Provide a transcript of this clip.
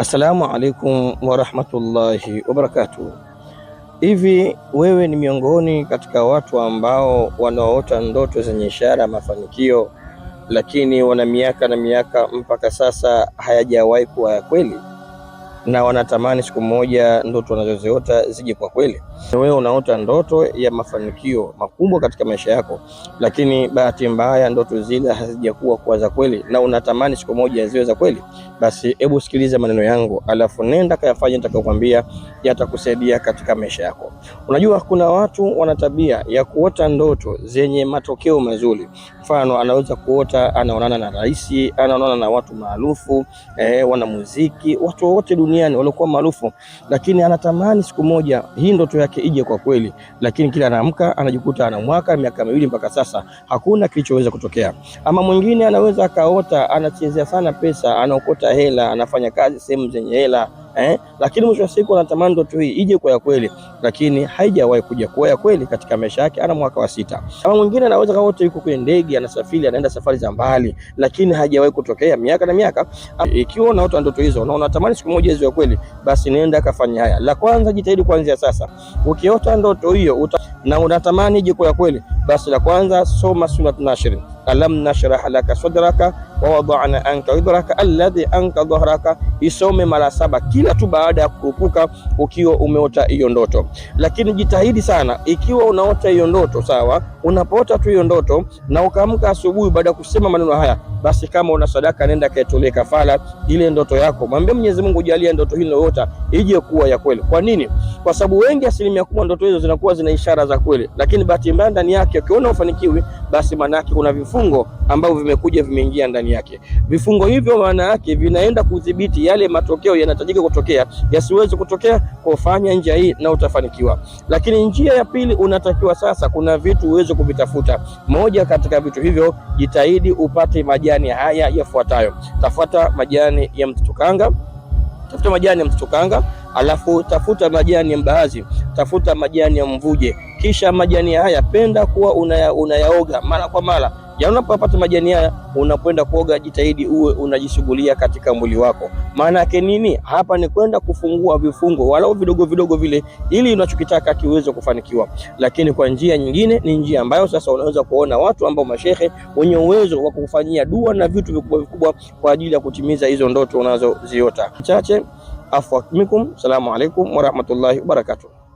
Assalamu alaikum warahmatullahi wabarakatuh. Hivi wewe ni miongoni katika watu ambao wanaota ndoto zenye ishara mafanikio, lakini wana miaka na miaka mpaka sasa hayajawahi kuwa ya kweli, na wanatamani siku moja ndoto wanazoziota zije kwa kweli? Wewe unaota ndoto ya mafanikio makubwa katika maisha yako, lakini bahati mbaya ndoto zile hazijakuwa kuwa za kweli, na unatamani siku moja ziwe za kweli? Basi hebu sikiliza maneno yangu, alafu nenda kayafanya nitakayokuambia, yatakusaidia katika maisha yako. Unajua kuna watu wana tabia ya kuota ndoto zenye matokeo mazuri. Mfano, anaweza kuota anaonana na rais, anaonana na watu maarufu, wana muziki, watu wote duniani waliokuwa maarufu, lakini anatamani siku moja hii ndoto yake ije kwa kweli, lakini kila anaamka anajikuta ana miaka miwili mpaka sasa hakuna kilichoweza kutokea. Ama mwingine anaweza akaota anachezea sana pesa, anaokota hela, anafanya kazi sehemu zenye hela, lakini mwisho wa siku anatamani ndoto hii ije kwa kweli, lakini haijawahi kuja kwa ya kweli katika maisha yake. Ana mwaka wa 6. Ama mwingine anaweza kaota yuko kwenye ndege anasafiri, anaenda safari za mbali, lakini haijawahi kutokea miaka na miaka. Ikiwa unaota ndoto hizo na unatamani siku moja ziwe kweli, basi nenda kafanya haya. La kwanza, jitahidi kuanzia sasa. Ukiota ndoto hiyo na unatamani ije kwa kweli, basi la kwanza, soma Surat Nashr. Alam nashrah laka sadraka wa wada'na anka widraka alladhi anka dhahraka. Isome mara 7 kila tu baada ya kurupuka ukiwa umeota hiyo ndoto. Lakini jitahidi sana, ikiwa unaota hiyo ndoto, sawa, unapoota tu hiyo ndoto na ukaamka asubuhi baada ya kusema maneno haya, basi kama una sadaka nenda kaitolee kafara ile ndoto yako. Mwambie Mwenyezi Mungu, jalia ndoto hii unayoota ije kuwa ya kweli. Kwa nini? Kwa sababu wengi, asilimia kubwa, ndoto hizo zinakuwa zina ishara za kweli, lakini bahati mbaya ndani yake ukiona ufanikiwi, basi maana yake kuna vifungo ambavyo vimekuja vimeingia ndani yake. Vifungo hivyo maana yake vinaenda kudhibiti yale matokeo yanayotajika kutokea yasiweze kutokea. Kufanya njia hii na utafanikiwa. Lakini njia ya pili, unatakiwa sasa kuna vitu uweze kuvitafuta. Moja katika vitu hivyo, jitahidi upate majani haya yafuatayo. Tafuta majani ya mtukanga, tafuta majani ya mtukanga, alafu tafuta majani ya mbaazi, tafuta majani ya mvuje. Kisha majani haya penda kuwa unayaoga mara kwa mara. Unapopata majani haya unapoenda kuoga, jitahidi uwe unajishughulia katika mwili wako. Maana yake nini? Hapa ni kwenda kufungua vifungo walau vidogo vidogo vile, ili unachokitaka kiweze kufanikiwa. Lakini kwa njia nyingine, ni njia ambayo sasa unaweza kuona watu ambao mashehe wenye uwezo wa kufanyia dua na vitu vikubwa vikubwa kwa ajili ya kutimiza hizo ndoto unazoziota. Chache afwa minkum. Assalamu alaikum warahmatullahi wabarakatuh.